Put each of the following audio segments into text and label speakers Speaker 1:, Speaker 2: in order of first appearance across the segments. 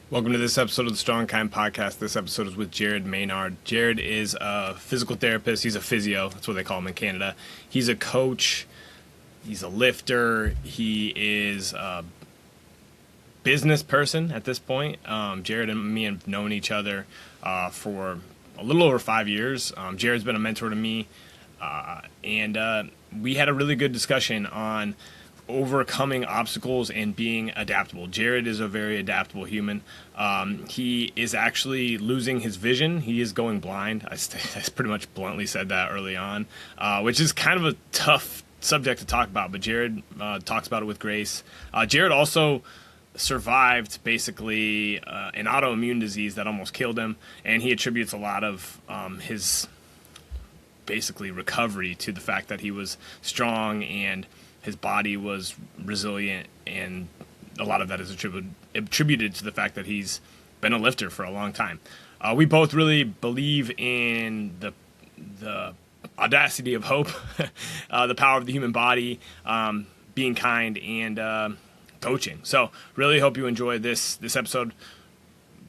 Speaker 1: Welcome to this episode of the Strong Kind Podcast. This episode is with Jared Maynard. Jared is a physical therapist. He's a physio. That's what they call him in Canada. He's a coach. He's a lifter. He is a business person at this point. Jared and me have known each other for a little over 5 years. Jared's been a mentor to me. And we had a really good discussion on overcoming obstacles and being adaptable. Jared is a very adaptable human. He is actually losing his vision. He is going blind. I pretty much bluntly said that early on, which is kind of a tough subject to talk about, but Jared talks about it with grace. Jared also survived basically an autoimmune disease that almost killed him, and he attributes a lot of his basically recovery to the fact that he was strong and his body was resilient, and a lot of that is attributed to the fact that he's been a lifter for a long time. We both really believe in the audacity of hope, the power of the human body, being kind, and coaching. So really hope you enjoy this episode.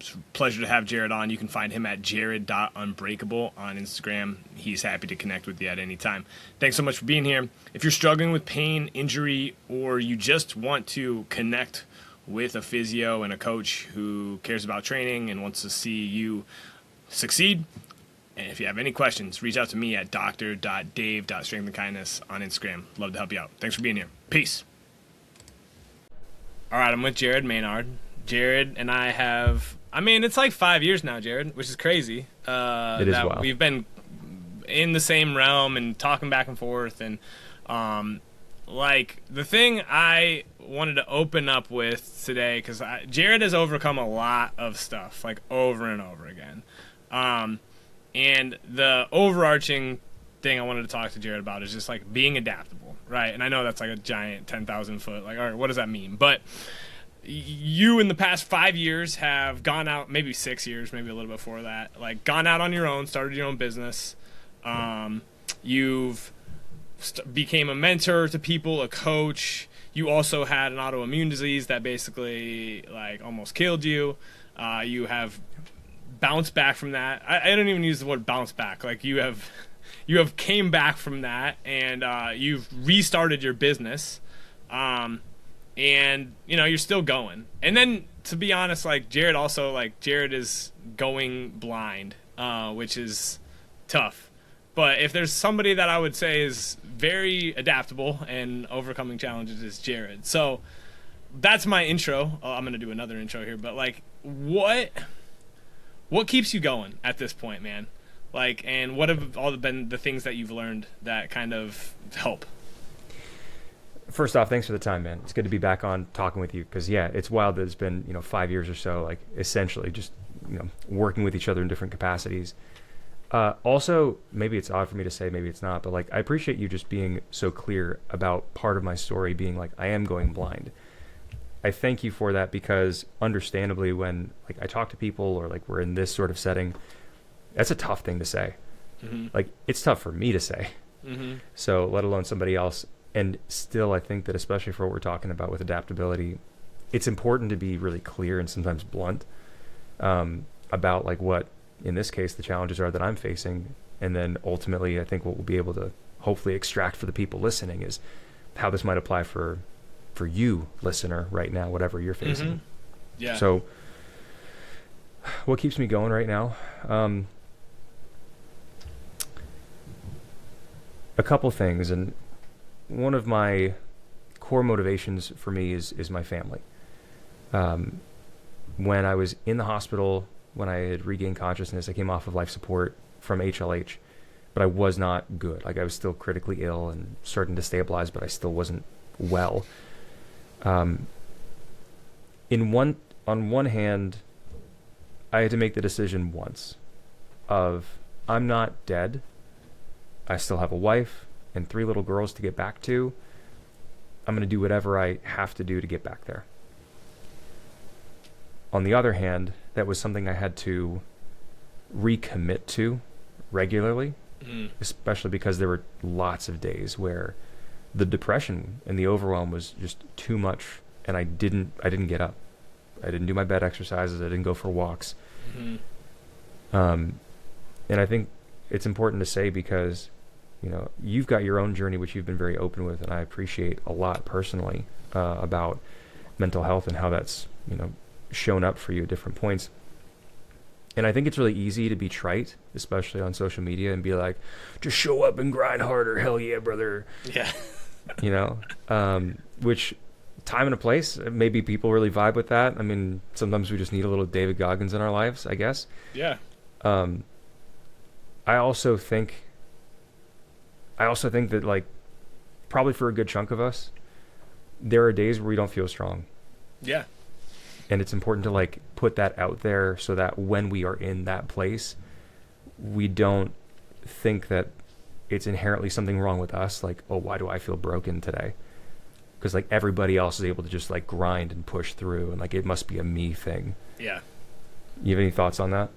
Speaker 1: It's a pleasure to have Jared on. You can find him at jared.unbreakable on Instagram. He's happy to connect with you at any time. Thanks so much for being here. If you're struggling with pain, injury, or you just want to connect with a physio and a coach who cares about training and wants to see you succeed, and if you have any questions, reach out to me at dr.dave.strengthandkindness on Instagram. Love to help you out. Thanks for being here. Peace. All right, I'm with Jared Maynard. Jared and I have... it's like 5 years now, Jared, which is crazy.
Speaker 2: It is wild.
Speaker 1: We've been in the same realm and talking back and forth. And, the thing I wanted to open up with today, because Jared has overcome a lot of stuff, like, over and over again. And the overarching thing I wanted to talk to Jared about is just, like, being adaptable, right? And I know that's, like, a giant 10,000 foot, like, all right, what does that mean? But... you in the past 5 years have gone out, maybe 6 years, maybe a little before that, like gone out on your own, started your own business. You've became a mentor to people, a coach. You also had an autoimmune disease that basically like almost killed you. You have bounced back from that. I don't even use the word bounce back. Like you have came back from that, and you've restarted your business. And, you're still going. And then, to be honest, Jared is going blind, which is tough. But if there's somebody that I would say is very adaptable and overcoming challenges, is Jared. So that's my intro. I'm going to do another intro here. But, what keeps you going at this point, man? And what have all been the things that you've learned that kind of help?
Speaker 2: First off, thanks for the time, man. It's good to be back on talking with you because, yeah, it's wild that it's been, 5 years or so, essentially just, working with each other in different capacities. Also, maybe it's odd for me to say, maybe it's not, but, I appreciate you just being so clear about part of my story being, I am going blind. I thank you for that because, understandably, when, I talk to people or, we're in this sort of setting, that's a tough thing to say. Mm-hmm. It's tough for me to say. Mm-hmm. So, let alone somebody else. And still, I think that especially for what we're talking about with adaptability, it's important to be really clear and sometimes blunt about what, in this case, the challenges are that I'm facing. And then ultimately, I think what we'll be able to hopefully extract for the people listening is how this might apply for you, listener, right now, whatever you're facing.
Speaker 1: Mm-hmm. Yeah.
Speaker 2: So what keeps me going right now? A couple things. And one of my core motivations for me is my family. When I was in the hospital, when I had regained consciousness, I came off of life support from HLH, but I was not good. I was still critically ill and starting to stabilize, but I still wasn't well. On one hand, I had to make the decision once of I'm not dead. I still have a wife and 3 little girls to get back to. I'm going to do whatever I have to do to get back there. On the other hand, that was something I had to recommit to regularly, especially because there were lots of days where the depression and the overwhelm was just too much, and I didn't get up. I didn't do my bed exercises. I didn't go for walks.
Speaker 1: Mm-hmm.
Speaker 2: And I think it's important to say because, you know, you've got your own journey, which you've been very open with, and I appreciate a lot personally about mental health and how that's, you know, shown up for you at different points. And I think it's really easy to be trite, especially on social media, and be like, just show up and grind harder. Hell yeah, brother.
Speaker 1: Yeah.
Speaker 2: You know, which time and a place, maybe people really vibe with that. I mean, sometimes we just need a little David Goggins in our lives, I guess.
Speaker 1: Yeah.
Speaker 2: I also think that, like, probably for a good chunk of us, there are days where we don't feel strong.
Speaker 1: Yeah.
Speaker 2: And it's important to, like, put that out there so that when we are in that place, we don't think that it's inherently something wrong with us. Like, oh, why do I feel broken today? Because, like, everybody else is able to just, like, grind and push through, and, like, it must be a me thing.
Speaker 1: Yeah.
Speaker 2: You have any thoughts on that?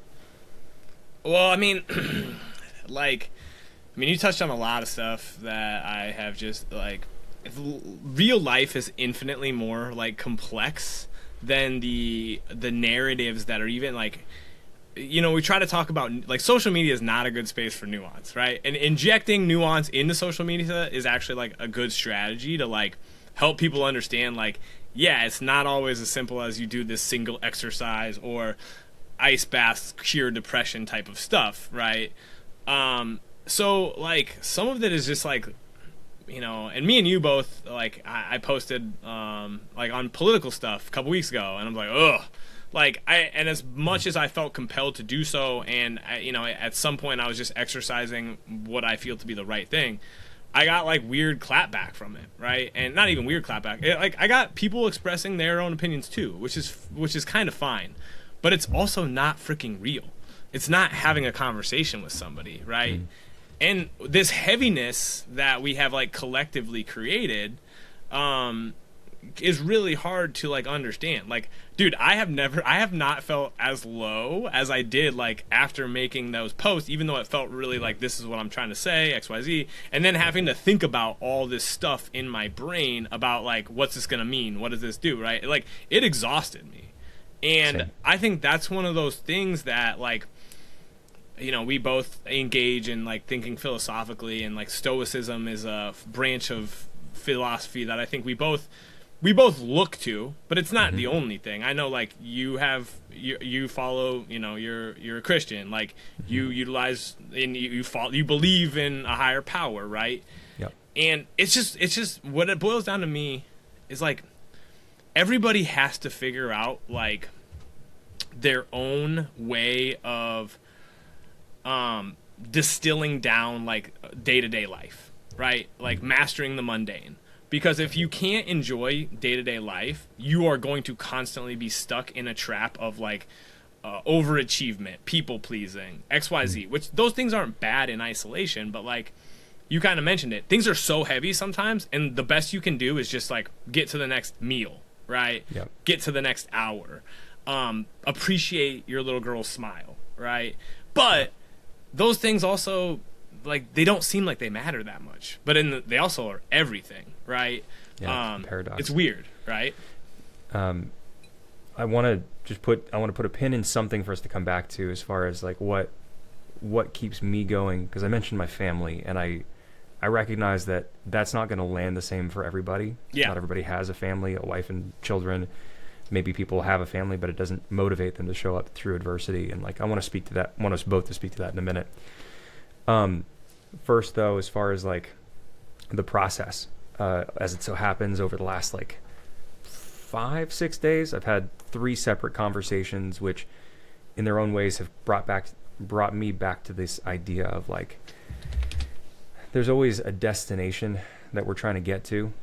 Speaker 1: Well, I mean, you touched on a lot of stuff that I have just, like, real life is infinitely more, like, complex than the narratives that are even, like, you know, we try to talk about, like, social media is not a good space for nuance, right? And injecting nuance into social media is actually, like, a good strategy to, like, help people understand, like, yeah, it's not always as simple as you do this single exercise or ice baths cure depression type of stuff, right? So, like, some of it is just, like, you know, and me and you both, like, I posted, like, on political stuff a couple weeks ago, and I'm like, ugh. Like, and as much as I felt compelled to do so, and, you know, at some point I was just exercising what I feel to be the right thing, I got, like, weird clapback from it, right? And not even weird clapback. Like, I got people expressing their own opinions, too, which is kind of fine. But it's also not freaking real. It's not having a conversation with somebody, right? And this heaviness that we have, like, collectively created is really hard to, like, understand. Like, dude, I have not felt as low as I did, like, after making those posts, even though it felt really like, this is what I'm trying to say, XYZ, and then having to think about all this stuff in my brain about, like, what's this gonna mean? What does this do, right? Like, it exhausted me. And
Speaker 2: Same.
Speaker 1: I think that's one of those things that, like, you know, we both engage in, like, thinking philosophically, and, like, Stoicism is a branch of philosophy that I think we both look to, but it's not the only thing. I know, like, you follow, you know, you're a Christian, like, you utilize and you believe in a higher power, right?
Speaker 2: Yep.
Speaker 1: And it's just what it boils down to me is, like, everybody has to figure out, like, their own way of distilling down, like, day-to-day life, right? Like, mastering the mundane. Because if you can't enjoy day-to-day life, you are going to constantly be stuck in a trap of, like, overachievement, people-pleasing, XYZ, which those things aren't bad in isolation, but, like, you kind of mentioned it. Things are so heavy sometimes, and the best you can do is just, like, get to the next meal, right?
Speaker 2: Yep.
Speaker 1: Get to the next hour. Appreciate your little girl's smile, right? But those things also, like, they don't seem like they matter that much, but they also are everything, right?
Speaker 2: Yeah, it's a paradox.
Speaker 1: It's weird, right?
Speaker 2: I want to put a pin in something for us to come back to, as far as, like, what keeps me going, because I mentioned my family, and I recognize that that's not going to land the same for everybody.
Speaker 1: Yeah.
Speaker 2: Not everybody has a family, a wife and children. Maybe people have a family, but it doesn't motivate them to show up through adversity. And, like, I want to speak to that. I want us both to speak to that in a minute. First, though, as far as, like, the process, as it so happens, over the last, like, 5-6 days, I've had 3 separate conversations, which in their own ways have brought me back to this idea of, like, there's always a destination that we're trying to get to.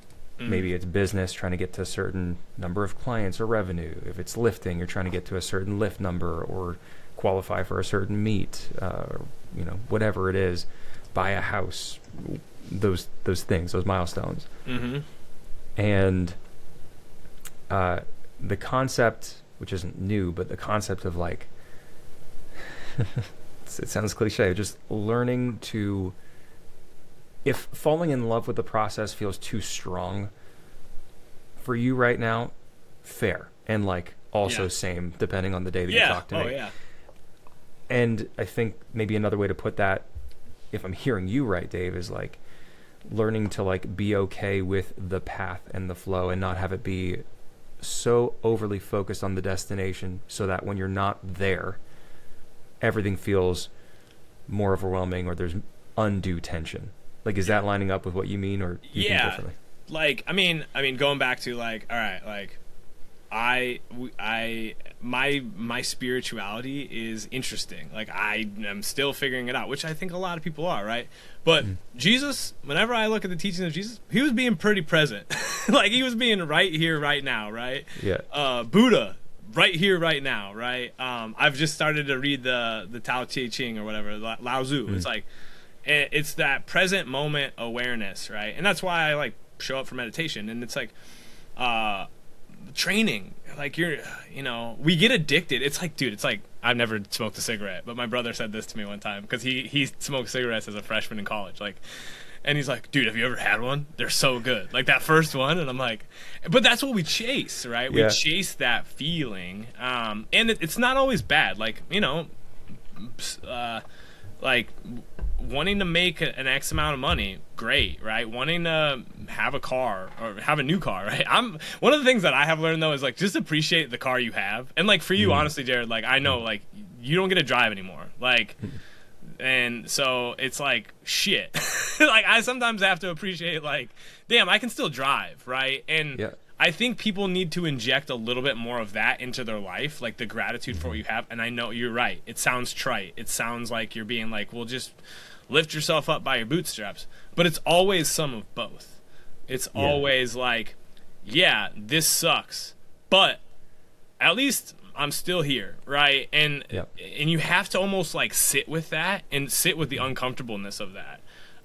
Speaker 2: Maybe it's business, trying to get to a certain number of clients or revenue. If it's lifting, you're trying to get to a certain lift number or qualify for a certain meet, you know, whatever it is, buy a house, those things, those milestones. And the concept, which isn't new, but the concept of, like, it sounds cliche, just learning to, if falling in love with the process feels too strong for you right now, fair. And, like, also
Speaker 1: Yeah.
Speaker 2: same, depending on the day that you
Speaker 1: Yeah.
Speaker 2: talk to me.
Speaker 1: Oh yeah.
Speaker 2: And I think maybe another way to put that, if I'm hearing you right, Dave, is like learning to like be okay with the path and the flow and not have it be so overly focused on the destination so that when you're not there, everything feels more overwhelming or there's undue tension. Like, is that lining up with what you mean, or do you think differently?
Speaker 1: Like, I mean, going back to like, all right, like, my spirituality is interesting. Like, I am still figuring it out, which I think a lot of people are, right? But Jesus, whenever I look at the teachings of Jesus, he was being pretty present. Like, he was being right here, right now, right?
Speaker 2: Yeah.
Speaker 1: Buddha, right here, right now, right? I've just started to read the Tao Te Ching or whatever, Lao Tzu. It's like, it's that present moment awareness, right? And that's why I like show up for meditation. And it's like, training, like, we get addicted. It's like, dude, it's like, I've never smoked a cigarette, but my brother said this to me one time because he smoked cigarettes as a freshman in college, like, and he's like, dude, have you ever had one? They're so good, like that first one. And I'm like, but that's what we chase, right? We chase that feeling, and it's not always bad, like, like wanting to make an X amount of money, great, right? Wanting to have a car or have a new car, right? One of the things that I have learned though is like, just appreciate the car you have. And like for you, honestly, Jared, like I know like you don't get to drive anymore. Like, and so it's like, shit. Like I sometimes have to appreciate like, damn, I can still drive, right? And I think people need to inject a little bit more of that into their life, like the gratitude for what you have. And I know you're right. It sounds trite. It sounds like you're being like, well, just lift yourself up by your bootstraps. But it's always some of both. It's always like, yeah, this sucks, but at least I'm still here, right? And and you have to almost like sit with that and sit with the uncomfortableness of that.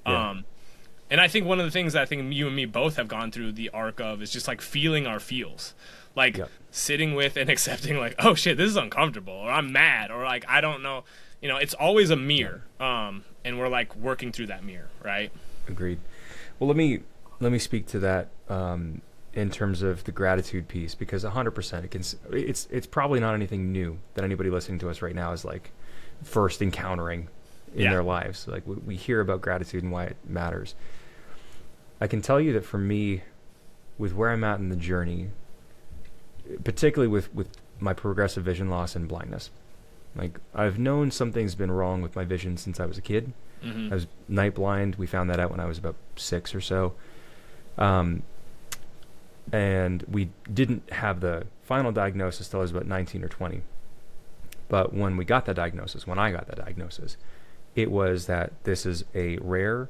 Speaker 1: And I think one of the things that I think you and me both have gone through the arc of is just like feeling our feels, like sitting with and accepting like, oh shit, this is uncomfortable, or I'm mad, or like, I don't know, it's always a mirror. And we're like working through that mirror, right?
Speaker 2: Agreed. Well, let me speak to that in terms of the gratitude piece, because 100% it's probably not anything new that anybody listening to us right now is like first encountering in their lives. Like we hear about gratitude and why it matters. I can tell you that for me, with where I'm at in the journey, particularly with my progressive vision loss and blindness, like I've known something's been wrong with my vision since I was a kid. I was night blind. We found that out when I was about 6 or so. And we didn't have the final diagnosis till I was about 19 or 20. But when I got that diagnosis, it was that this is a rare,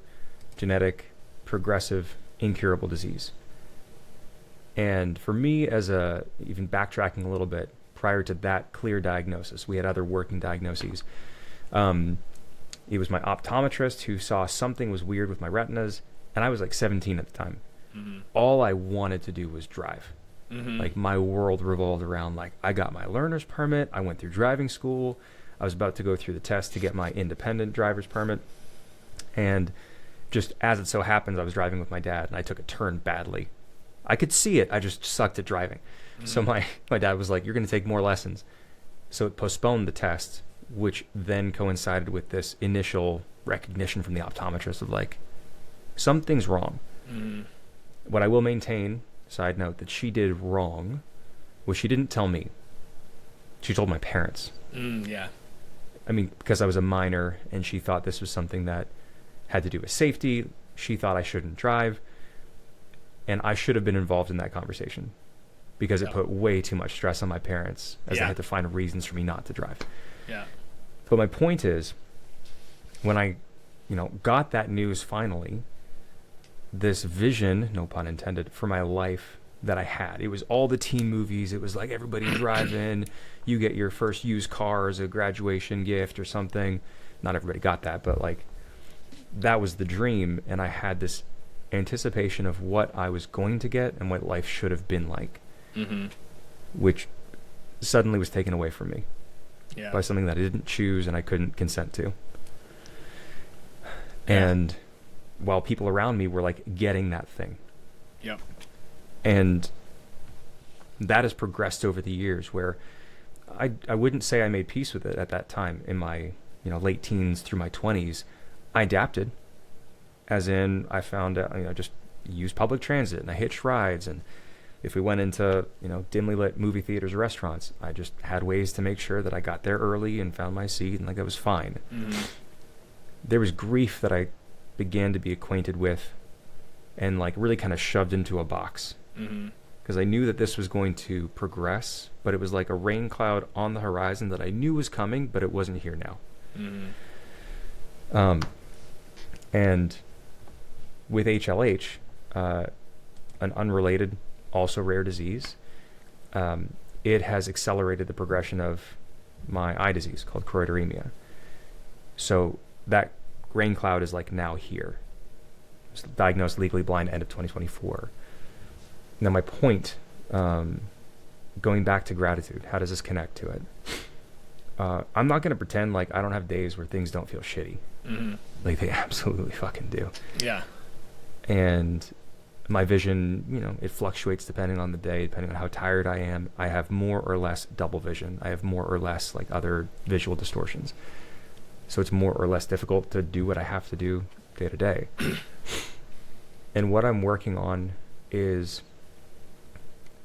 Speaker 2: genetic, progressive, incurable disease. And for me, even backtracking a little bit, prior to that clear diagnosis, we had other working diagnoses. It was my optometrist who saw something was weird with my retinas, and I was like 17 at the time. All I wanted to do was drive. Like my world revolved around, like, I got my learner's permit, I went through driving school, I was about to go through the test to get my independent driver's permit, and just as it so happens, I was driving with my dad, and I took a turn badly. I could see it, I just sucked at driving. So my dad was like, you're going to take more lessons. So it postponed the test, which then coincided with this initial recognition from the optometrist of like, something's wrong. What I will maintain, side note, that she did wrong was she didn't tell me. She told my parents. I mean, because I was a minor and she thought this was something that had to do with safety. She thought I shouldn't drive. And I should have been involved in that conversation because it put way too much stress on my parents as they had to find reasons for me not to drive. But my point is, when I, got that news finally, this vision, no pun intended, for my life that I had. It was all the teen movies. It was like everybody driving. You get your first used car as a graduation gift or something. Not everybody got that, but like that was the dream. And I had this anticipation of what I was going to get and what life should have been like, which suddenly was taken away from me by something that I didn't choose and I couldn't consent to. And while people around me were like getting that thing. And that has progressed over the years, where I wouldn't say I made peace with it at that time in my late teens through my 20s. I adapted, as in I found just used public transit and I hitched rides, and if we went into dimly lit movie theaters or restaurants, I just had ways to make sure that I got there early and found my seat, and like that was fine.
Speaker 1: Mm-hmm.
Speaker 2: There was grief that I began to be acquainted with and like really kind of shoved into a box.
Speaker 1: Mm-hmm.
Speaker 2: Because I knew that this was going to progress, but it was like a rain cloud on the horizon that I knew was coming, but it wasn't here now.
Speaker 1: Mm-hmm.
Speaker 2: And with HLH, an unrelated, also rare disease, it has accelerated the progression of my eye disease called choroideremia. So that rain cloud is like now here. I was diagnosed legally blind end of 2024. Now my point, going back to gratitude, how does this connect to it? I'm not going to pretend like I don't have days where things don't feel shitty.
Speaker 1: Mm-hmm.
Speaker 2: Like they absolutely fucking do.
Speaker 1: Yeah.
Speaker 2: And my vision, it fluctuates depending on the day, depending on how tired I am. I have more or less double vision. I have more or less like other visual distortions. So it's more or less difficult to do what I have to do day to day. And what I'm working on is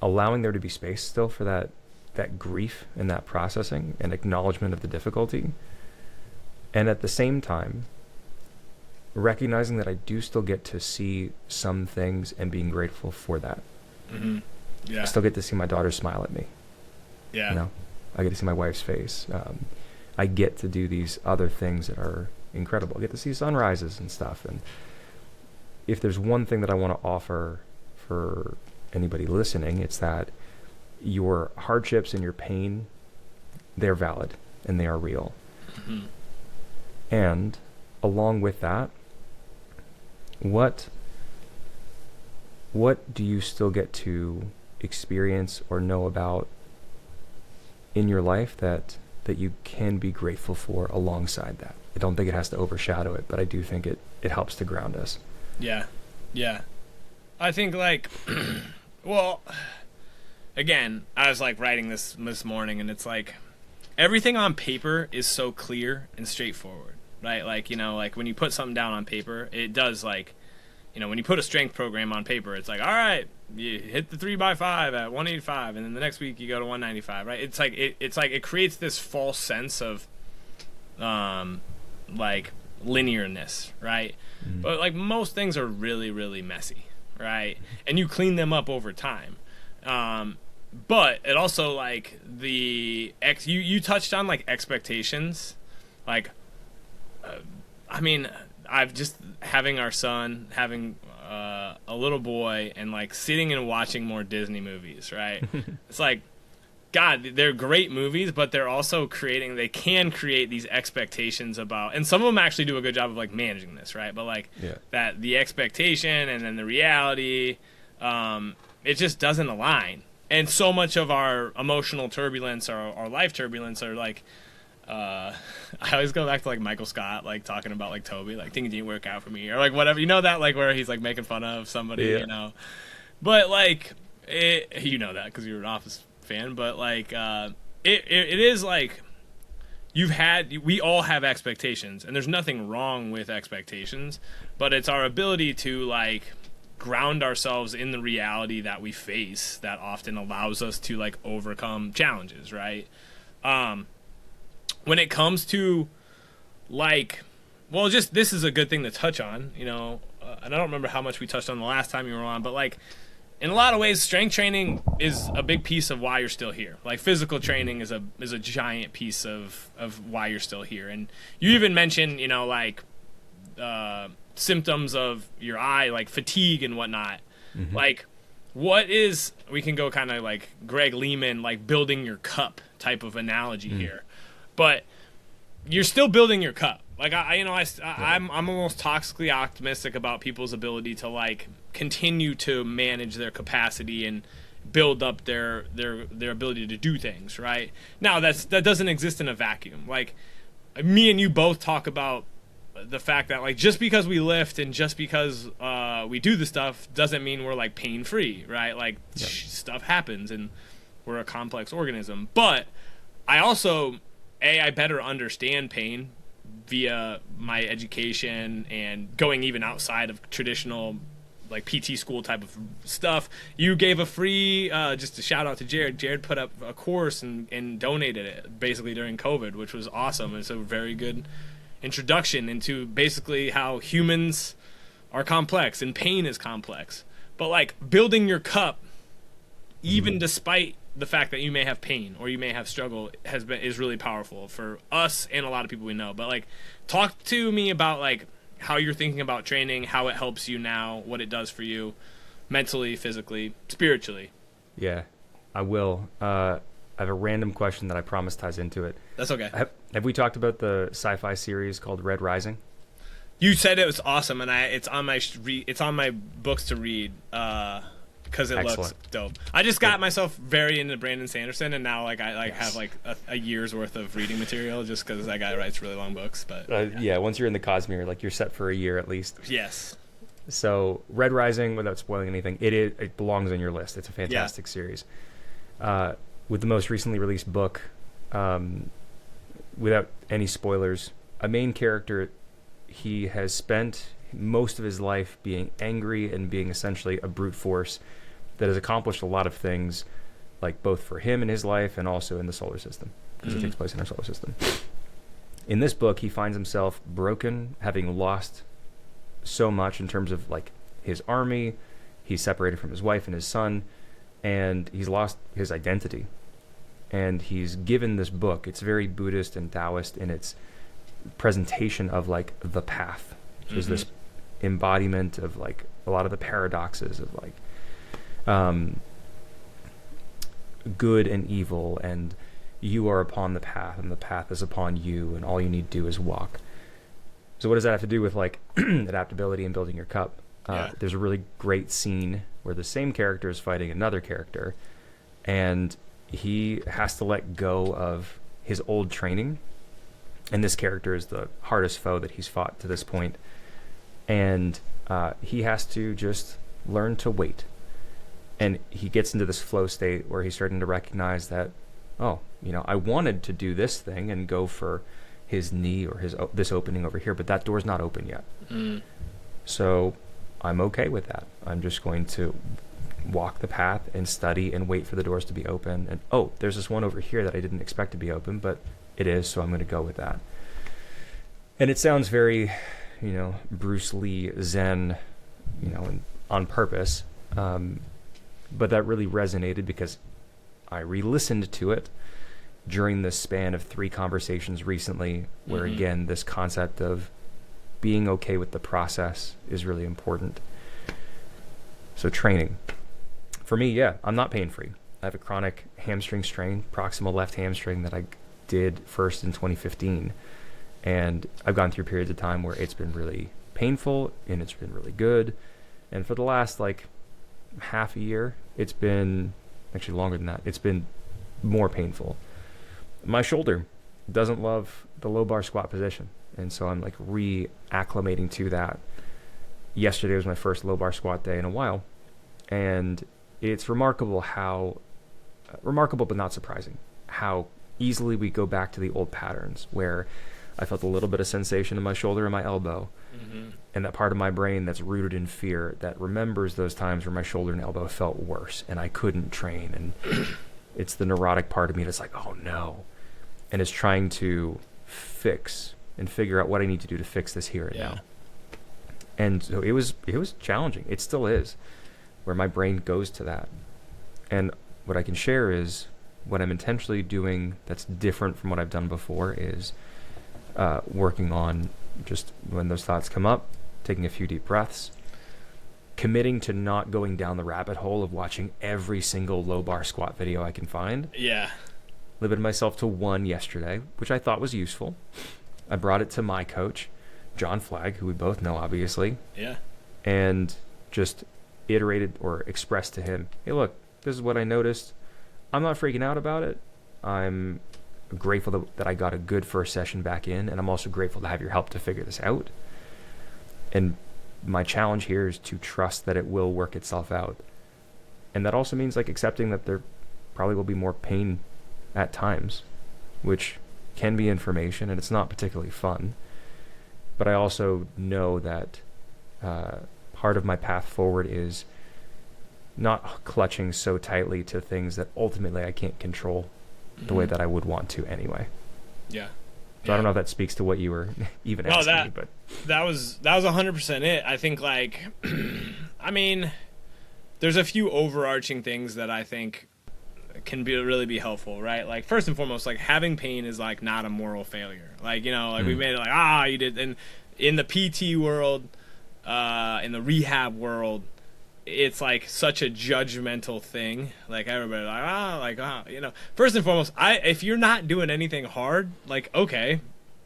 Speaker 2: allowing there to be space still for that grief and that processing and acknowledgement of the difficulty. And at the same time, recognizing that I do still get to see some things and being grateful for that.
Speaker 1: Mm-hmm. Yeah.
Speaker 2: I still get to see my daughter smile at me.
Speaker 1: Yeah.
Speaker 2: I get to see my wife's face. I get to do these other things that are incredible. I get to see sunrises and stuff. And if there's one thing that I want to offer for anybody listening, it's that your hardships and your pain, they're valid and they are real.
Speaker 1: Mm-hmm.
Speaker 2: And along with that, what do you still get to experience or know about in your life that you can be grateful for alongside that? I don't think it has to overshadow it, but I do think it helps to ground us.
Speaker 1: Yeah. Yeah. I think like, well, again, I was like writing this morning, and it's like everything on paper is so clear and straightforward, right? Like, like when you put something down on paper, it does like, when you put a strength program on paper, it's like, all right, you hit the 3x5 at 185, and then the next week you go to 195, right? It's like it creates this false sense of like linearness, right? Mm-hmm. But like most things are really, really messy, right? And you clean them up over time. But it also like you touched on like expectations, like I mean, I've just having our son, having a little boy, and like sitting and watching more Disney movies, right? It's like, God, they're great movies, but they're also they can create these expectations about, and some of them actually do a good job of like managing this, right? But like that the expectation and then the reality, it just doesn't align. And so much of our emotional turbulence or our life turbulence are like, I always go back to like Michael Scott, like talking about like Toby, like things didn't work out for me or like whatever, that like where he's like making fun of somebody, but like that because you're an Office fan, but like it is like we all have expectations, and there's nothing wrong with expectations, but it's our ability to like ground ourselves in the reality that we face that often allows us to like overcome challenges, right? When it comes to like, well, just this is a good thing to touch on, and I don't remember how much we touched on the last time you were on, but like in a lot of ways, strength training is a big piece of why you're still here. Like physical training is a giant piece of why you're still here. And you even mentioned, like symptoms of your eye, like fatigue and whatnot. Mm-hmm. Like we can go kind of like Greg Lehman, like building your cup type of analogy here. But you're still building your cup. Like I'm almost toxically optimistic about people's ability to like continue to manage their capacity and build up their ability to do things. Right now, that doesn't exist in a vacuum. Like me and you both talk about the fact that like just because we lift and just because we do the stuff doesn't mean we're like pain free, right? Like stuff happens and we're a complex organism. But I also I better understand pain via my education and going even outside of traditional like PT school type of stuff. You gave a free just a shout out to Jared put up a course and donated it basically during COVID, which was awesome. It's a very good introduction into basically how humans are complex and pain is complex. But like building your cup even despite the fact that you may have pain or you may have struggle is really powerful for us and a lot of people we know. But like talk to me about like how you're thinking about training, how it helps you now, what it does for you mentally, physically, spiritually.
Speaker 2: Yeah, I will. I have a random question that I promise ties into it.
Speaker 1: That's okay.
Speaker 2: Have we talked about the sci-fi series called Red Rising?
Speaker 1: You said it was awesome, and it's on my books to read because it looks dope. I just got myself very into Brandon Sanderson, and now like I have like a year's worth of reading material just because that guy writes really long books. But
Speaker 2: once you're in the Cosmere, like you're set for a year at least.
Speaker 1: Yes.
Speaker 2: So Red Rising, without spoiling anything, it belongs on your list. It's a fantastic series. With the most recently released book, without any spoilers, a main character, he has spent most of his life being angry and being essentially a brute force that has accomplished a lot of things, like both for him in his life and also in the solar system, because it takes place in our solar system. In this book, he finds himself broken, having lost so much in terms of like his army. He's separated from his wife and his son, and he's lost his identity. And he's given this book. It's very Buddhist and Taoist in its presentation of like the path, which is this embodiment of like a lot of the paradoxes of like good and evil, and you are upon the path and the path is upon you, and all you need to do is walk. So what does that have to do with like adaptability and building your cup? There's a really great scene where the same character is fighting another character, and he has to let go of his old training, and this character is the hardest foe that he's fought to this point, and he has to just learn to wait. And he gets into this flow state where he's starting to recognize that, I wanted to do this thing and go for his knee or this opening over here, but that door's not open yet. So I'm okay with that. I'm just going to walk the path and study and wait for the doors to be open. And there's this one over here that I didn't expect to be open, but it is, so I'm going to go with that. And it sounds very, Bruce Lee Zen, and on purpose. But that really resonated because I re-listened to it during the span of 3 conversations recently, where again, this concept of being okay with the process is really important. So training. For me, I'm not pain-free. I have a chronic hamstring strain, proximal left hamstring, that I did first in 2015. And I've gone through periods of time where it's been really painful and it's been really good. And for the last half a year, it's been actually longer than that. It's been more painful. My shoulder doesn't love the low bar squat position. And so I'm reacclimating to that. Yesterday was my first low bar squat day in a while. And it's remarkable but not surprising, how easily we go back to the old patterns where I felt a little bit of sensation in my shoulder and my elbow. And that part of my brain that's rooted in fear that remembers those times where my shoulder and elbow felt worse and I couldn't train. And it's the neurotic part of me that's like, oh no. And it's trying to fix and figure out what I need to do to fix this here and now. And so it was challenging. It still is, where my brain goes to that. And what I can share is what I'm intentionally doing that's different from what I've done before is working on just when those thoughts come up, taking a few deep breaths, committing to not going down the rabbit hole of watching every single low bar squat video I can find. Limited myself to one yesterday, which I thought was useful. I brought it to my coach, John Flagg, who we both know, obviously. And just iterated or expressed to him, hey, look, this is what I noticed. I'm not freaking out about it. I'm grateful that I got a good first session back in, and I'm also grateful to have your help to figure this out. And my challenge here is to trust that it will work itself out. And that also means like accepting that there probably will be more pain at times, which can be information, and it's not particularly fun. But I also know that part of my path forward is not clutching so tightly to things that ultimately I can't control the way that I would want to anyway.
Speaker 1: Yeah.
Speaker 2: So I don't know if that speaks to what you were even asking me, but
Speaker 1: that was 100% it. I think like, I mean, there's a few overarching things that I think can really be helpful, right? Like first and foremost, like having pain is like not a moral failure. Like, you know, like we made it like, you did. And in the PT world, in the rehab world, it's like such a judgmental thing. Like everybody like, you know, first and foremost, if you're not doing anything hard, like, okay,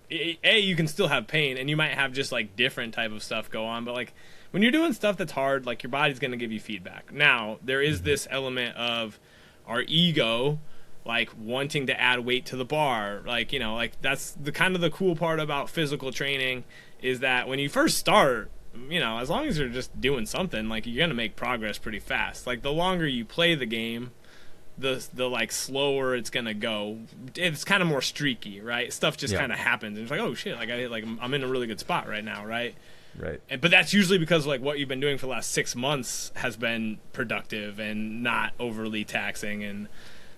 Speaker 1: you can still have pain and you might have just like different type of stuff go on. But like when you're doing stuff that's hard, like your body's going to give you feedback. Now there is this element of our ego, like wanting to add weight to the bar. Like, you know, like that's the kind of the cool part about physical training is that when you first start, you know, as long as you're just doing something, like you're going to make progress pretty fast. Like the longer you play the game, the like slower it's going to go. It's kind of more streaky, right? Stuff just kind of happens and it's like, oh shit, like I'm in a really good spot right now, right?
Speaker 2: Right.
Speaker 1: But that's usually because like what you've been doing for the last 6 months has been productive and not overly taxing. And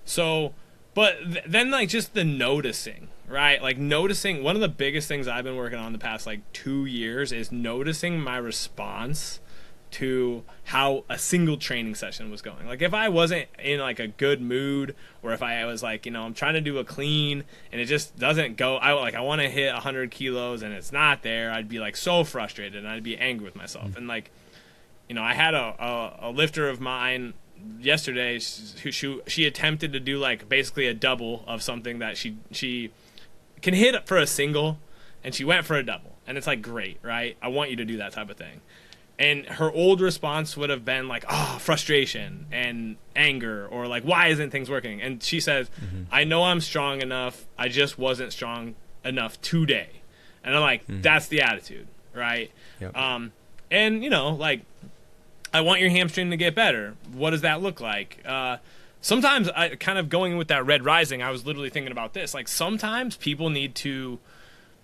Speaker 1: so, but then like just the noticing, right? Like noticing, one of the biggest things I've been working on the past like 2 years is noticing my response to how a single training session was going. Like if I wasn't in like a good mood, or if I was like, you know, I'm trying to do a clean and it just doesn't go, I want to hit 100 kilos and it's not there, I'd be like so frustrated and I'd be angry with myself. And like, you know, I had a lifter of mine yesterday who she attempted to do like basically a double of something that she can hit for a single, and she went for a double, and it's like, great, right? I want you to do that type of thing. And her old response would have been like, frustration and anger, or like, why isn't things working? And she says, I know I'm strong enough, I just wasn't strong enough today. And I'm like, that's the attitude, right?
Speaker 2: Yep.
Speaker 1: And you know, like, I want your hamstring to get better. What does that look like? Sometimes I kind of going with that red rising, I was literally thinking about this. Like sometimes people need to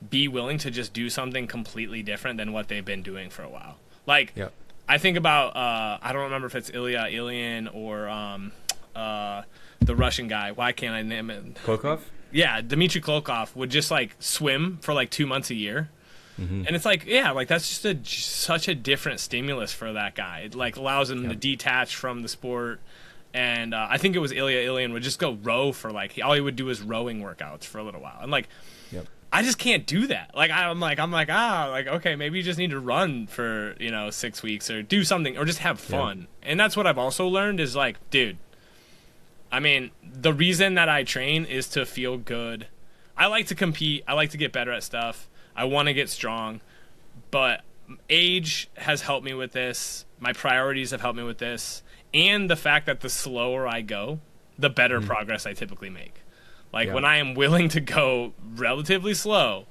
Speaker 1: be willing to just do something completely different than what they've been doing for a while. Like, I think about, I don't remember if it's Ilya Ilyin or the Russian guy. Why can't I name it?
Speaker 2: Klokov?
Speaker 1: Yeah, Dmitry Klokov would just, like, swim for, like, 2 months a year. And it's like, yeah, like, that's just such a different stimulus for that guy. It, like, allows him to detach from the sport. And I think it was Ilya Ilyin would just go row for, like, all he would do is rowing workouts for a little while. And, like, I just can't do that. Like I'm like, okay, maybe you just need to run for, 6 weeks or do something or just have fun. And that's what I've also learned is like, dude, I mean, the reason that I train is to feel good. I like to compete. I like to get better at stuff. I want to get strong, but age has helped me with this. My priorities have helped me with this. And the fact that the slower I go, the better progress I typically make. Like when I am willing to go relatively slow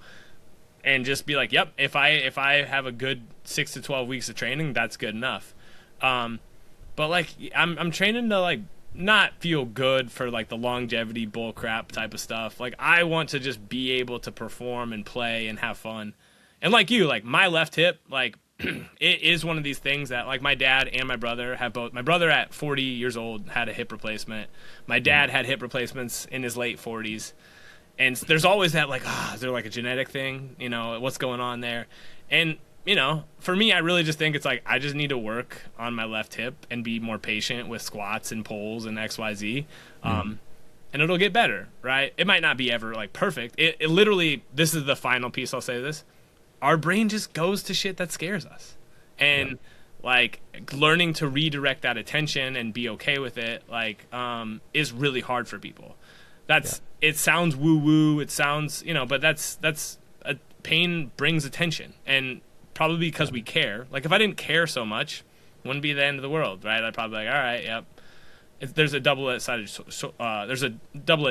Speaker 1: and just be like, yep, if I have a good 6 to 12 weeks of training, that's good enough. But like I'm training to like not feel good for like the longevity bull crap type of stuff. Like I want to just be able to perform and play and have fun. And like you, like my left hip, like it is one of these things that like my dad and my brother have both. My brother at 40 years old had a hip replacement. My dad had hip replacements in his late 40s. And there's always that like, is there like a genetic thing? What's going on there? And, for me, I really just think it's like I just need to work on my left hip and be more patient with squats and pulls and XYZ. And it'll get better, right? It might not be ever like perfect. It literally, this is the final piece I'll say this. Our brain just goes to shit that scares us. And like learning to redirect that attention and be okay with it, like, is really hard for people. It sounds woo woo. It sounds, but that's pain brings attention, and probably because we care. Like if I didn't care so much, it wouldn't be the end of the world, right? I'd probably be like, all right, yep. There's a double-edged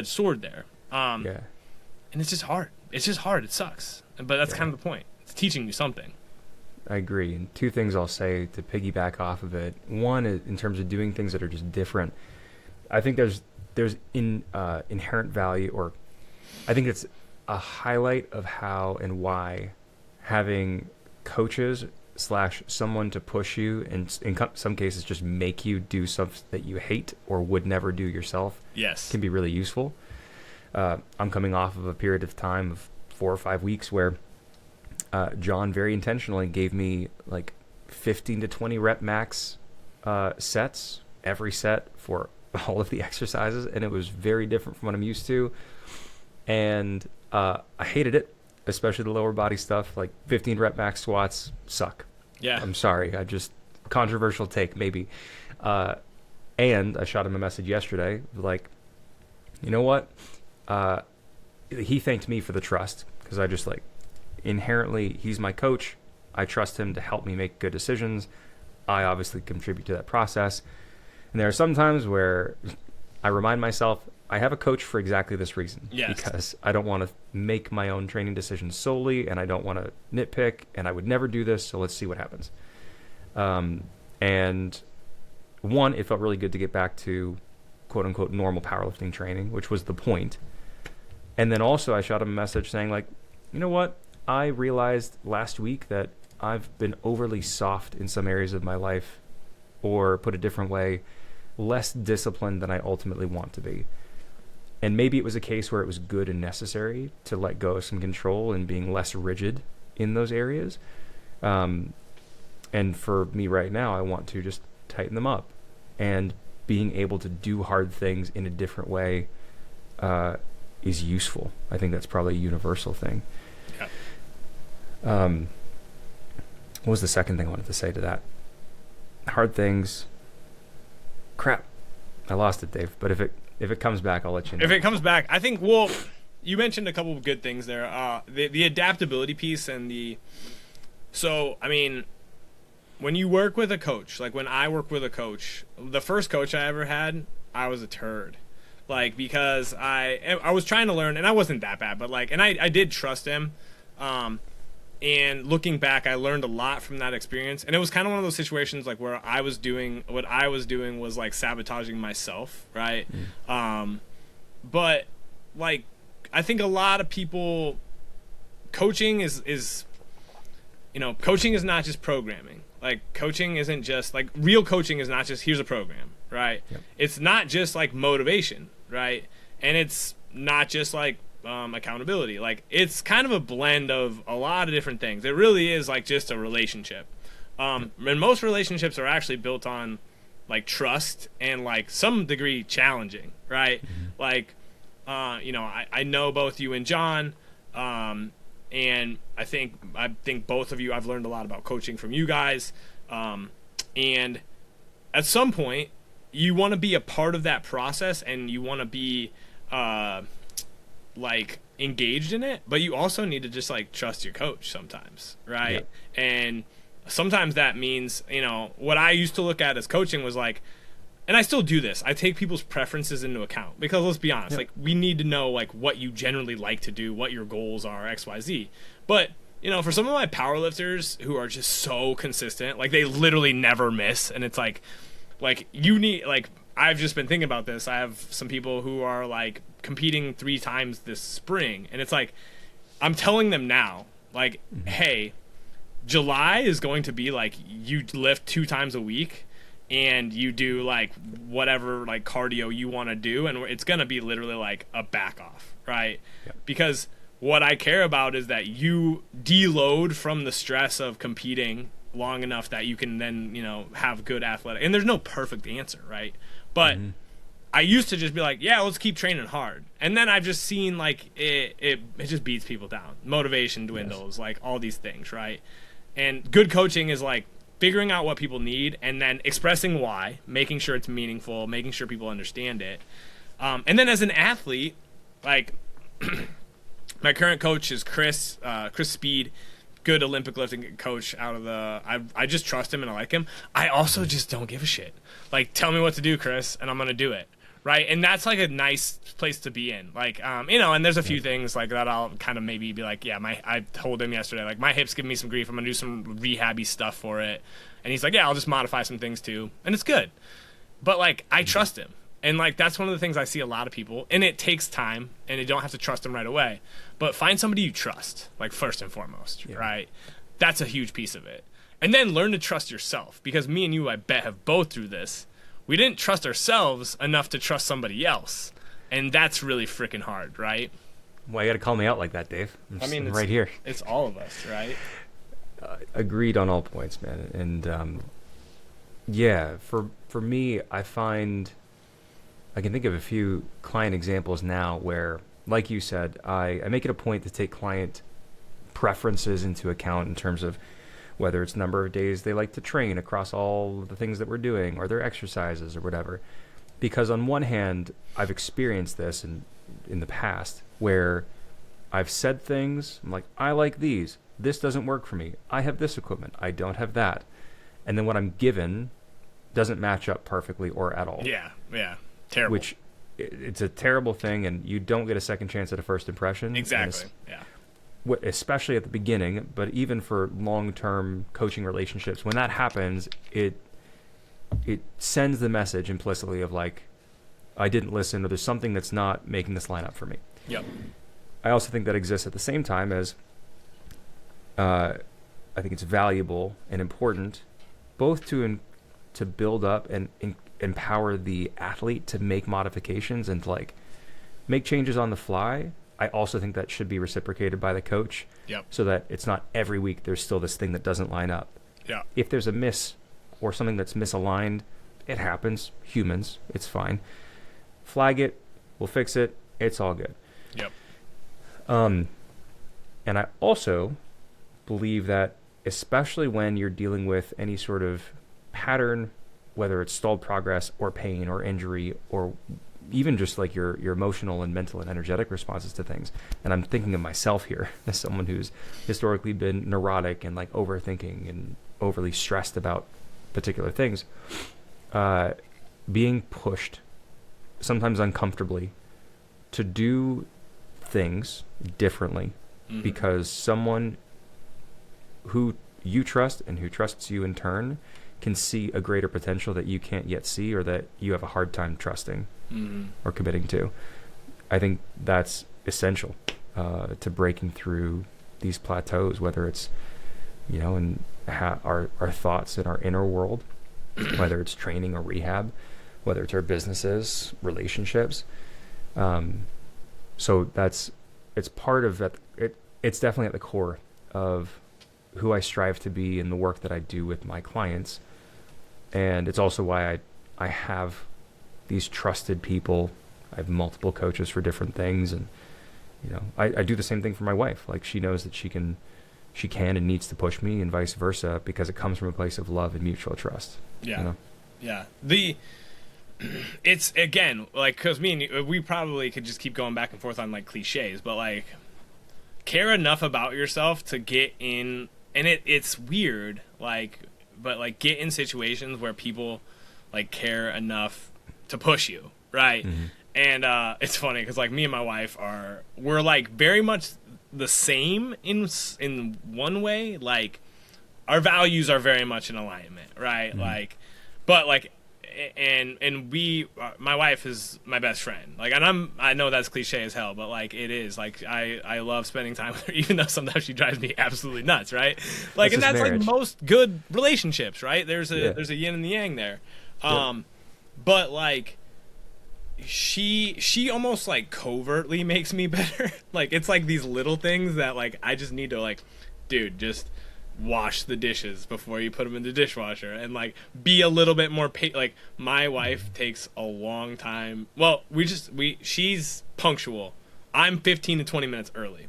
Speaker 1: sword there.
Speaker 2: Yeah.
Speaker 1: And it's just hard. It's just hard. It sucks. But that's kind of the point. It's teaching you something.
Speaker 2: I agree. And two things I'll say to piggyback off of it. One is in terms of doing things that are just different. I think there's inherent value, or I think it's a highlight of how and why having coaches / someone to push you, and in some cases just make you do something that you hate or would never do yourself, can be really useful. I'm coming off of a period of time of 4 or 5 weeks where John very intentionally gave me like 15 to 20 rep max sets, every set for all of the exercises, and it was very different from what I'm used to. And I hated it, especially the lower body stuff. Like 15 rep max squats suck.
Speaker 1: Yeah.
Speaker 2: I'm sorry. Controversial take maybe. And I shot him a message yesterday, like, you know what? He thanked me for the trust, because I just like, inherently, he's my coach. I trust him to help me make good decisions. I obviously contribute to that process. And there are some times where I remind myself, I have a coach for exactly this reason.
Speaker 1: Yes.
Speaker 2: Because I don't want to make my own training decisions solely, and I don't want to nitpick, and I would never do this, so let's see what happens. And one, it felt really good to get back to quote-unquote normal powerlifting training, which was the point. And then also I shot him a message saying, like, you know what? I realized last week that I've been overly soft in some areas of my life, or put a different way, less disciplined than I ultimately want to be. And maybe it was a case where it was good and necessary to let go of some control and being less rigid in those areas. And for me right now, I want to just tighten them up. And being able to do hard things in a different way is useful. I think that's probably a universal thing. Yeah. What was the second thing I wanted to say to that? Hard things. Crap. I lost it, Dave. But if it comes back, I'll let you know.
Speaker 1: If it comes back, I think, well, you mentioned a couple of good things there. The adaptability piece and so, I mean, when you work with a coach, like when I work with a coach, the first coach I ever had, I was a turd. Like, because I was trying to learn, and I wasn't that bad, but like, and I did trust him. And looking back, I learned a lot from that experience. And it was kind of one of those situations like where what I was doing was like sabotaging myself, right? But like, I think a lot of people, coaching is coaching is not just programming. Like, coaching isn't just like, real coaching is not just here's a program, right? Yep. It's not just like motivation, right? And it's not just like accountability. Like, it's kind of a blend of a lot of different things. It really is like just a relationship. And most relationships are actually built on like trust and like some degree challenging, right? Mm-hmm. Like, I know both you and John, and I think both of you, I've learned a lot about coaching from you guys. And at some point you want to be a part of that process, and you want to be, like engaged in it, but you also need to just like trust your coach sometimes, right? Yep. And sometimes that means, what I used to look at as coaching was like, and I still do this, I take people's preferences into account, because let's be honest, like, we need to know like what you generally like to do, what your goals are, XYZ. But for some of my powerlifters who are just so consistent, like they literally never miss, and it's like you need, like, I've just been thinking about this. I have some people who are like competing 3 times this spring, and it's like, I'm telling them now, like, hey, July is going to be like, you lift 2 times a week and you do like whatever like cardio you want to do, and it's going to be literally like a back off, right? Yep. Because what I care about is that you deload from the stress of competing long enough that you can then, have good athletic, and there's no perfect answer, right? But I used to just be like, yeah, let's keep training hard. And then I've just seen like it just beats people down. Motivation dwindles, like all these things, right? And good coaching is like figuring out what people need and then expressing why, making sure it's meaningful, making sure people understand it. And then as an athlete, like my current coach is Chris Speed, good Olympic lifting coach out of I just trust him and I like him. I also just don't give a shit. Like, tell me what to do, Chris, and I'm going to do it, Right. And that's like a nice place to be in. Like, and there's a few things like that I'll kind of maybe be like, yeah, I told him yesterday, like my hip's giving me some grief. I'm going to do some rehabby stuff for it. And he's like, yeah, I'll just modify some things too. And it's good. But like, I trust him. And like, that's one of the things I see a lot of people, and it takes time and you don't have to trust them right away, but find somebody you trust, like first and foremost, right? That's a huge piece of it. And then learn to trust yourself, because me and you, I bet, have both through this. We didn't trust ourselves enough to trust somebody else. And that's really freaking hard, right?
Speaker 2: Well, you got to call me out like that, Dave. I'm right here.
Speaker 1: It's all of us, right?
Speaker 2: Agreed on all points, man. And for me, I find I can think of a few client examples now where, like you said, I make it a point to take client preferences into account in terms of whether it's number of days they like to train across all the things that we're doing or their exercises or whatever. Because on one hand, I've experienced this in the past where I've said things, I'm like, I like these. This doesn't work for me. I have this equipment. I don't have that. And then what I'm given doesn't match up perfectly or at all.
Speaker 1: Yeah. Terrible.
Speaker 2: Which, it's a terrible thing, and you don't get a second chance at a first impression.
Speaker 1: Exactly. Yeah.
Speaker 2: Especially at the beginning, but even for long-term coaching relationships, when that happens, it sends the message implicitly of like, I didn't listen, or there's something that's not making this line up for me.
Speaker 1: Yep.
Speaker 2: I also think that exists at the same time as I think it's valuable and important both to build up and empower the athlete to make modifications and to like make changes on the fly. I also think that should be reciprocated by the coach.
Speaker 1: Yep.
Speaker 2: So that it's not every week there's still this thing that doesn't line up.
Speaker 1: Yeah.
Speaker 2: If there's a miss or something that's misaligned, it happens. Humans, it's fine. Flag it, we'll fix it, it's all good.
Speaker 1: Yep.
Speaker 2: And I also believe that especially when you're dealing with any sort of pattern, whether it's stalled progress or pain or injury or even just like your emotional and mental and energetic responses to things. And I'm thinking of myself here as someone who's historically been neurotic and like overthinking and overly stressed about particular things. Being pushed, sometimes uncomfortably, to do things differently because someone who you trust and who trusts you in turn can see a greater potential that you can't yet see or that you have a hard time trusting or committing to. I think that's essential to breaking through these plateaus, whether it's, in our thoughts in our inner world, whether it's training or rehab, whether it's our businesses, relationships. So it's part of that. It's definitely at the core of who I strive to be in the work that I do with my clients. And it's also why I have these trusted people. I have multiple coaches for different things. And, I do the same thing for my wife. Like she knows that she can and needs to push me and vice versa because it comes from a place of love and mutual trust.
Speaker 1: Yeah. Yeah. It's again, like, cause we probably could just keep going back and forth on like cliches, but like care enough about yourself to get in, and it's weird, like, but like get in situations where people like care enough to push you, right? And it's funny because like me and my wife we're like very much the same in one way. Like our values are very much in alignment, right? Like, but like, and we, my wife is my best friend. Like, and I know that's cliche as hell, but like it is. Like I love spending time with her, even though sometimes she drives me absolutely nuts, right? Like, and that's
Speaker 2: marriage.
Speaker 1: like most good relationships, right? There's a yin and the yang there. But like she almost like covertly makes me better. Like it's like these little things that like I just need to like, dude, just wash the dishes before you put them in the dishwasher and like be a little bit more like my wife takes a long time. Well, she's punctual. I'm 15 to 20 minutes early,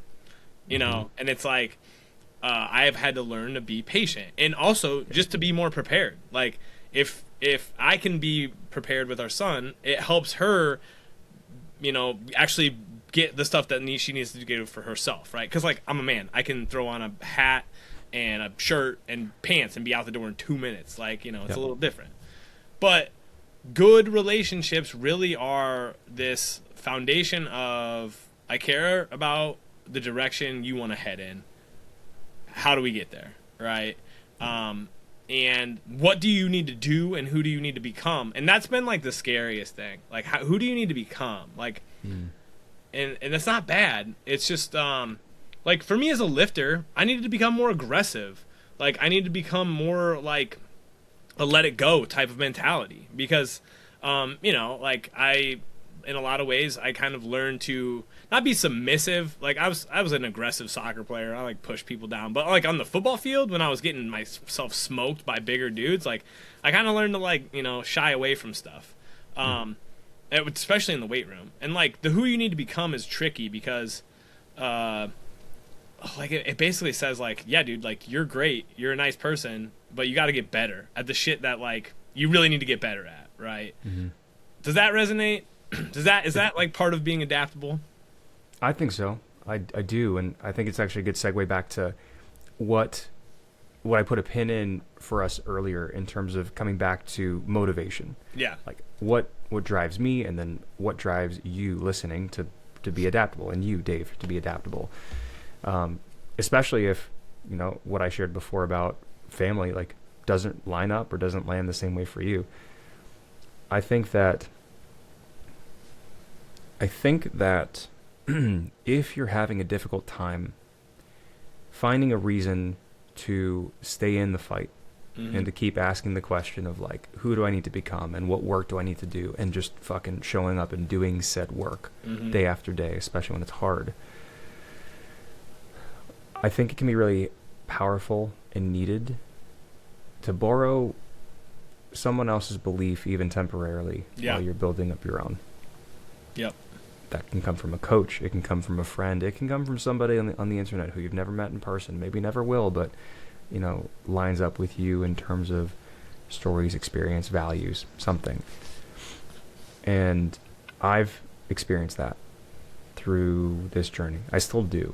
Speaker 1: and it's like I have had to learn to be patient and also just to be more prepared. Like if I can be prepared with our son, it helps her, actually get the stuff that she needs to get for herself, right? Because like I'm a man, I can throw on a hat and a shirt and pants and be out the door in 2 minutes. Like, it's a little different. But good relationships really are this foundation of, I care about the direction you want to head in. How do we get there, right? And what do you need to do, and who do you need to become? And that's been like the scariest thing. Like, who do you need to become? Like, and that's not bad. It's just like, for me as a lifter, I needed to become more aggressive. Like, I need to become more like a let it go type of mentality, because like, in a lot of ways, I kind of learned to not be submissive. Like, I was an aggressive soccer player. I like push people down, but like on the football field, when I was getting myself smoked by bigger dudes, like, I kind of learned to, like, shy away from stuff, especially in the weight room. And like, the who you need to become is tricky, because like, it basically says, like, yeah, dude, like, you're great, you're a nice person, but you got to get better at the shit that, like, you really need to get better at, right? Does that resonate? Is that like part of being adaptable?
Speaker 2: I think so. I do, and I think it's actually a good segue back to what I put a pin in for us earlier, in terms of coming back to motivation.
Speaker 1: Yeah.
Speaker 2: Like, what drives me, and then what drives you listening to be adaptable, and you, Dave, to be adaptable. Especially if, what I shared before about family, like, doesn't line up or doesn't land the same way for you. I think that if you're having a difficult time finding a reason to stay in the fight, and to keep asking the question of, like, who do I need to become, and what work do I need to do, and just fucking showing up and doing said work day after day, especially when it's hard, I think it can be really powerful and needed to borrow someone else's belief, even temporarily, while you're building up your own.
Speaker 1: Yep.
Speaker 2: That can come from a coach. It can come from a friend. It can come from somebody on the internet who you've never met in person, maybe never will, but, lines up with you in terms of stories, experience, values, something. And I've experienced that through this journey. I still do.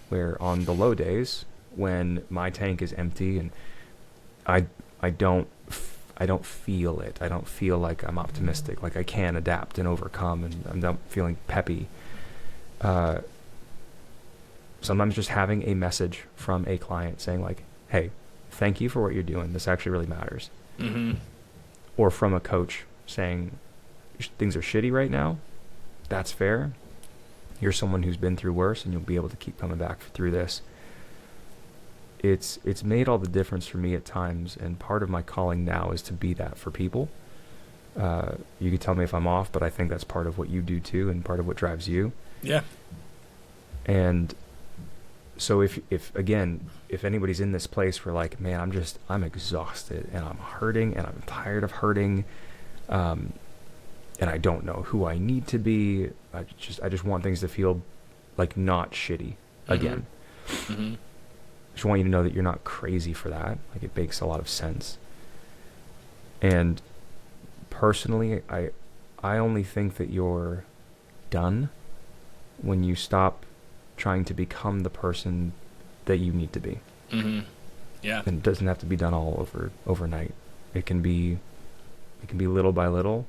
Speaker 2: Where on the low days, when my tank is empty and I don't feel it. I don't feel like I'm optimistic, like I can adapt and overcome, and I'm not feeling peppy. Sometimes just having a message from a client saying, like, hey, thank you for what you're doing. This actually really matters. Or from a coach saying, things are shitty right now. That's fair. You're someone who's been through worse, and you'll be able to keep coming back through this. It's made all the difference for me at times, and part of my calling now is to be that for people. You can tell me if I'm off, but I think that's part of what you do too, and part of what drives you. Yeah. And so if anybody's in this place where, like, man, I'm exhausted, and I'm hurting, and I'm tired of hurting, and I don't know who I need to be. I just want things to feel like not shitty again. I just want you to know that you're not crazy for that. Like, it makes a lot of sense. And personally, I only think that you're done when you stop trying to become the person that you need to be. Yeah. And it doesn't have to be done all overnight. It can be little by little.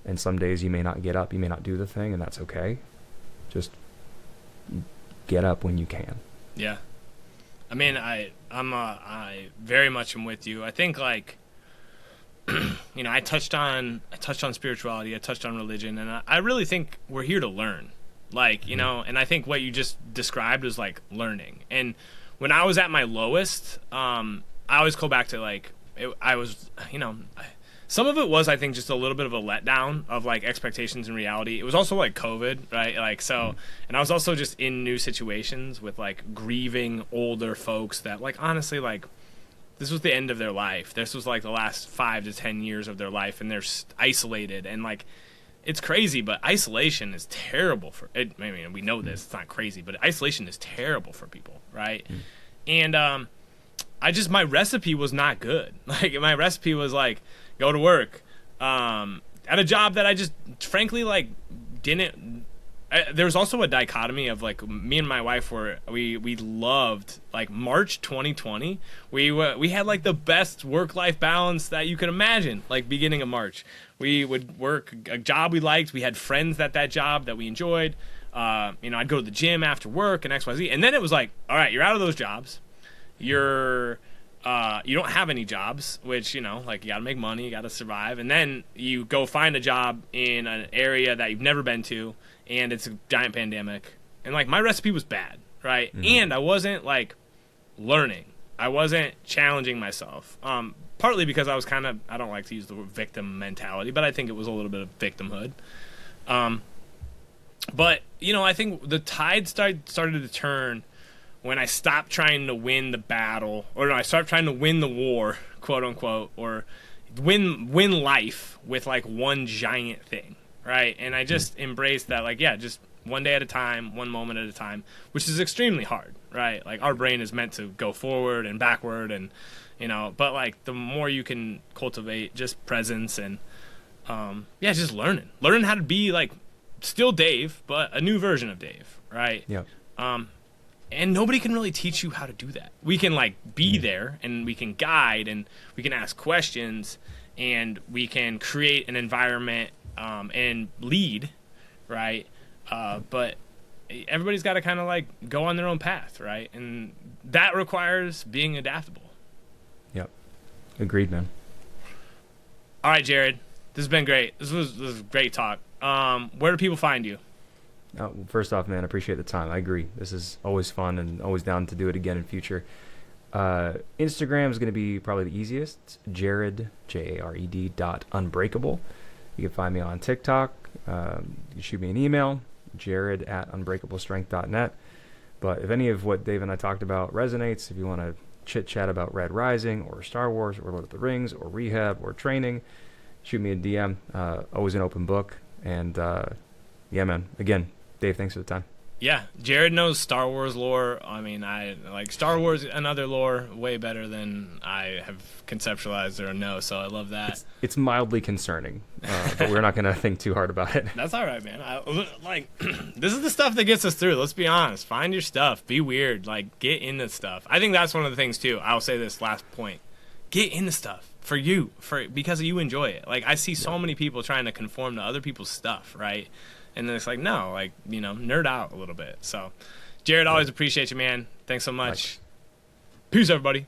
Speaker 2: And some days you may not get up, you may not do the thing, and that's okay. Just get up when you can.
Speaker 1: Yeah. I mean, I very much am with you. I think, like, I touched on spirituality, I touched on religion, and I really think we're here to learn. Like, and I think what you just described was, like, learning. And when I was at my lowest, I always go back to, like, some of it was, I think, just a little bit of a letdown of, like, expectations and reality. It was also, like, COVID, right? Like, so, and I was also just in new situations with, like, grieving older folks that, like, honestly, like, this was the end of their life. This was, like, the last 5 to 10 years of their life, and they're isolated. And, like, it's crazy, but isolation is terrible for it. I mean, we know this. It's not crazy, but isolation is terrible for people, right? And my recipe was not good. Like, my recipe was, like, go to work at a job that I just, frankly, like, didn't there was also a dichotomy of like me and my wife we loved like March 2020. We had like the best work-life balance that you could imagine. Like beginning of March, we would work a job we liked. We had friends at that job that we enjoyed. I'd go to the gym after work and XYZ. And then it was like, all right, you're out of those jobs. You don't have any jobs, which, like you got to make money, you got to survive. And then you go find a job in an area that you've never been to, and it's a giant pandemic. And like my recipe was bad, right? Mm-hmm. And I wasn't like learning. I wasn't challenging myself. Partly because I was I don't like to use the word victim mentality, but I think it was a little bit of victimhood. But, I think the tide started to turn when I stopped trying to win the battle, or no, I started trying to win the war, quote unquote, or win life with like one giant thing, right? And I just embraced that, like, yeah, just one day at a time, one moment at a time, which is extremely hard, right? Like our brain is meant to go forward and backward, and but like the more you can cultivate just presence and just learning how to be like still Dave, but a new version of Dave, right?
Speaker 2: Yeah.
Speaker 1: And nobody can really teach you how to do that. We can like be there, and we can guide, and we can ask questions, and we can create an environment and lead, right? But everybody's got to kind of like go on their own path, right? And that requires being adaptable.
Speaker 2: Yep. Agreed, man.
Speaker 1: All right, Jared. This has been great. This was a great talk. Where do people find you?
Speaker 2: Well, first off, man, I appreciate the time. I agree. This is always fun and always down to do it again in future. Instagram is going to be probably the easiest. Jared, Jared .unbreakable. You can find me on TikTok. You can shoot me an email, jared@unbreakablestrength.net. But if any of what Dave and I talked about resonates, if you want to chit-chat about Red Rising or Star Wars or Lord of the Rings or rehab or training, shoot me a DM. Always an open book. And yeah, man, again, Dave, thanks for the time.
Speaker 1: Yeah, Jared knows Star Wars lore. I mean, I like Star Wars and other lore way better than I have conceptualized or know, so I love that.
Speaker 2: It's mildly concerning, but we're not going to think too hard about it.
Speaker 1: That's all right, man. This is the stuff that gets us through. Let's be honest. Find your stuff. Be weird. Like, get into stuff. I think that's one of the things, too. I'll say this last point. Get into stuff for you, because you enjoy it. Like, I see so many people trying to conform to other people's stuff, right? And then it's like, no, like, nerd out a little bit. So, Jared, always appreciate you, man. Thanks so much. Peace, everybody.